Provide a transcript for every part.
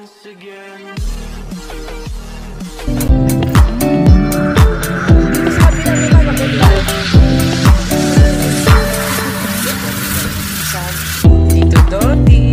once again. Tito Dodi.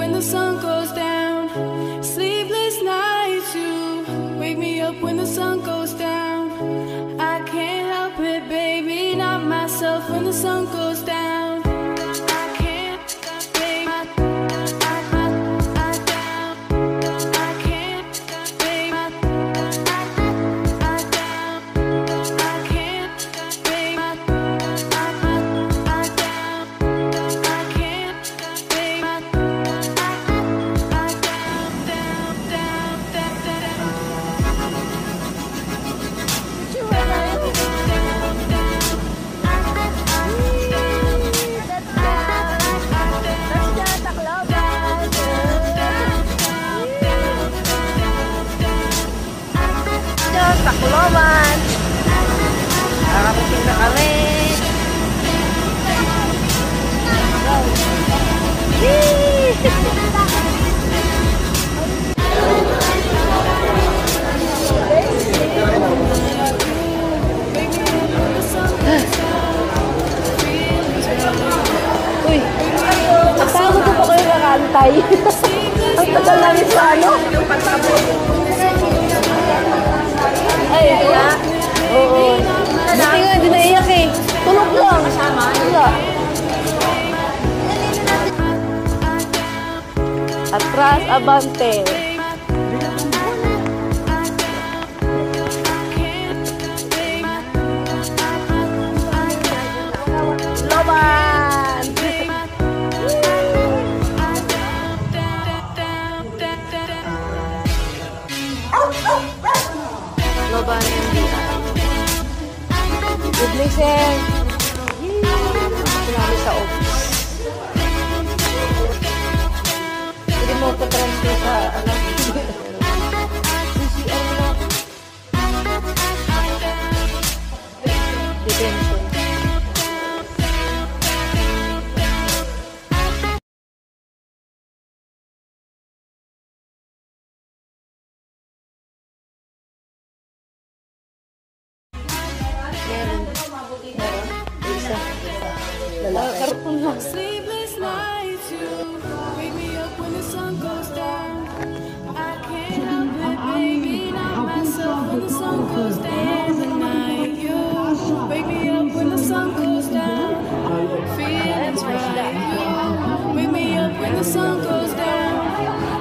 when the sun goes down. Sleepless nights, you wake me up when the sun goes down. I can't help it, baby, not myself when the sun goes down. I can't lay my down. I can't lay my down. I can't lay my down. I can't lay my Tacloban. Nakakapunting na kami. Uy, kasama ko pa kayo nakantay. Ang tagal namin sa ano? Ay, kaya? Oo. Buti nga, hindi naiyak eh. Tulog lang. Wala. Atras, abante. Loban! Loban yung dia. Good listen. Sinabi sa office. Hindi mo pa-transfer sa ano. CCR na. Detention. Karton lang. Sleepless nights, you wake me up when the sun goes down. I can't help it, baby, not myself when the sun goes down. The night you wake me up when the sun goes down. Feelings right, you wake me up when the sun goes down.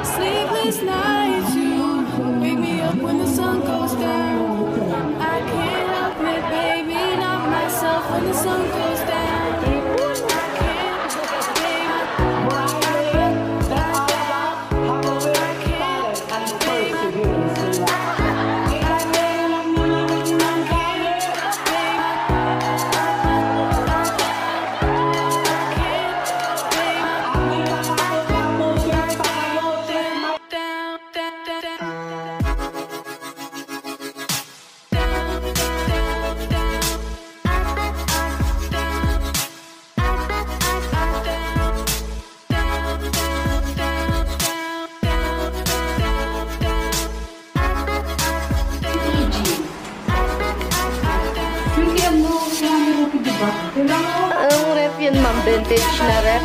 Sleepless nights, you wake me up when the sun goes down. I can't help it, baby, not myself when the sun goes down. Anong ref yun, ma'am? Vintage na ref?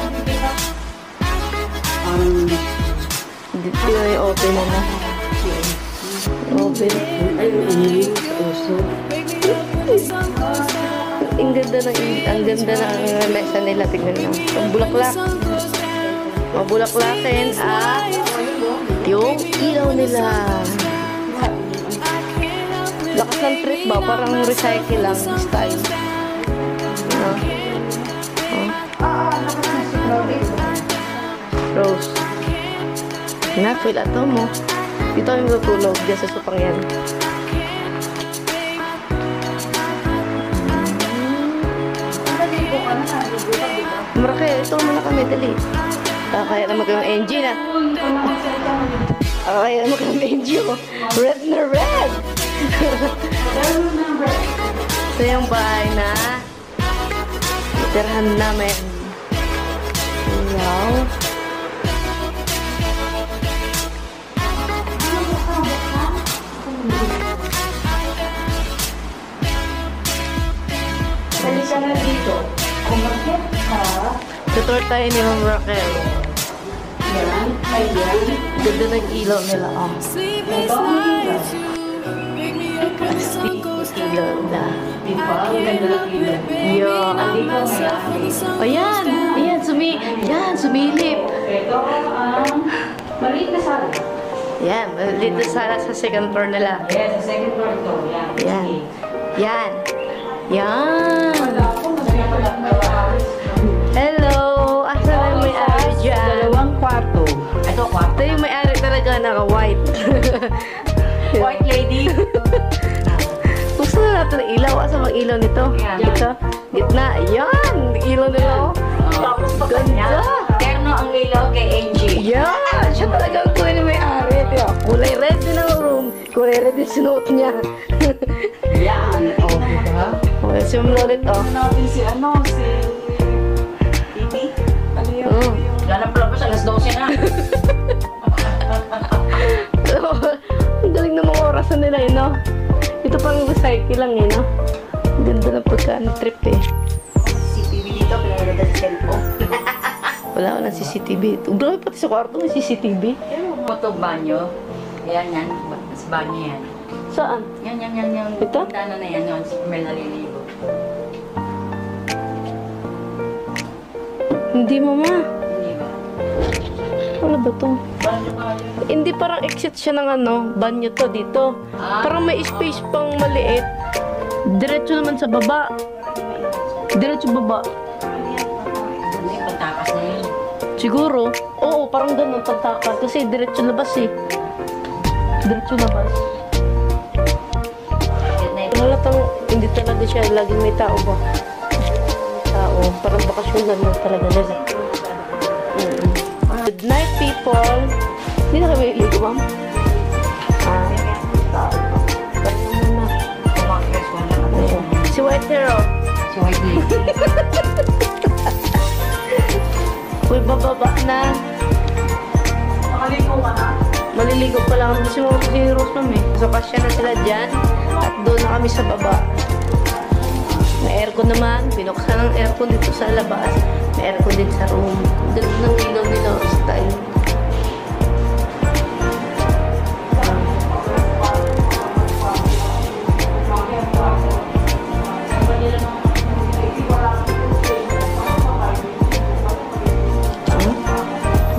Hindi ko yung open na na. Open. Ang ganda ng mesa nila. Tingnan nyo. Ang bulaklak. Mabulaklakin at yung ilaw nila. Lakas ng trip ba? Parang recycle lang style. Rose. Na-feel ato mo. Dito kami matulog dyan sa supang yan. Marake, ito muna kami, dali. Kaya naman kayong engine ah. Kaya naman kayong engine oh. Red na red! Ito yung bahay na tirahan namin. Wow. Halika na dito. Umakit ka. Tutor tayo ni Ma'am Raquel. Yan. Ayan. Ganda ng ilaw nila. Oh. Sleepless nights, you wake me up when the sun goes down. Ilaw na. Di ba? Ang ganda ng ilong. Yeah. Ayan. Ayan, sumilip. Ito ang maliit na sala. Yan, dito sana sa second floor nila. Yes, sa second floor ito. Yan. Yan. Yan. Yan. Hello! Asa na yung may-ari dyan? Dalawang kwarto. Ito kwarto. Ito yung may-ari talaga, naka-white. White lady. Gusto na natin ng ilaw. Asa bang ilaw nito? Yan. Ito? Gitna. Yan! Ilaw nila. Tapos pa Ganda! terno ang ilaw kay Angie. Yan! Siya talaga ang kulay ni may-ari. Kulay red din ang room. Kulay red din sinuot niya. Yan. O, diba? Okay, si Ma'am Lolit, oh. Natin si Titi. Ano yun? Oh. Ganap lang pa siya, alas 12 na. Ang galing ng mga orasan nila, eh, no? Ito pang recycle lang, eh, no? Ang ganda ng pagka-trip, eh. CCTV dito, pinagdadal sa cellphone. Wala ng CCTV. Grabe pati sa kwarto may CCTV. Ito banyo. Yan. Sa banyo yan. Saan? Yan. Ito? Ano na yan, yun. May naliligo. Hindi, mama. Hindi ba? Ano ba to? Banyo ba yun? Hindi, parang exit siya ng ano, banyo to dito. Parang may space pang maliit. Diretso naman sa baba. Diretso baba. Ano yung pagtakas na yun? Siguro. Oo, parang ganun pagtakal. Kasi diretso labas eh. Diretso labas. Yan na yun. Halatang hindi talaga siya laging may tao ba? Tao. Parang bakasyon lang talaga nila. Good night, people. Hindi na kami iligo, ma'am. Kaya muna. Kumakres ko na. Si White Hero. Si White Lady. Uy, bababa na. Nakaligo ka na? Maliligo pa lang kasi mga si Rose, ma'am eh. So, kasya na sila dyan. At doon na kami sa baba. May aircon naman. Binuksan ang aircon dito sa labas. May aircon din sa room. Ganun ng ilaw nila style.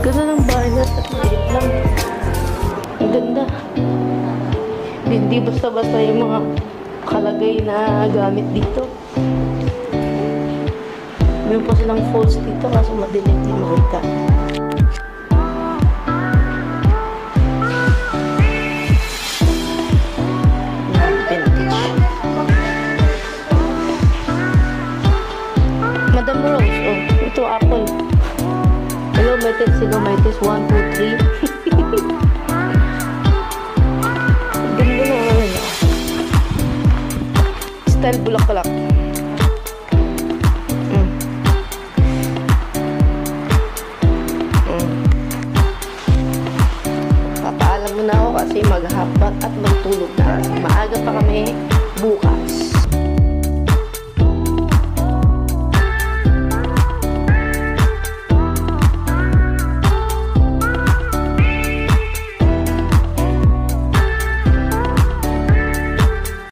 Ganda ng bahay na at maliit lang. Ang ganda. Hindi basta-basta yung mga kalagay na gamit dito. Meron pa silang falls dito kaso madilim di makita. Vintage. Madam Rose, oh, ito apple. Hello, my test. Hello, my test. 1, 2, 3. Ganda na ano nila. Style bulak-bulak. Papaalam mo na ako kasi maghahapat at magtulog na. Maaga pa kami.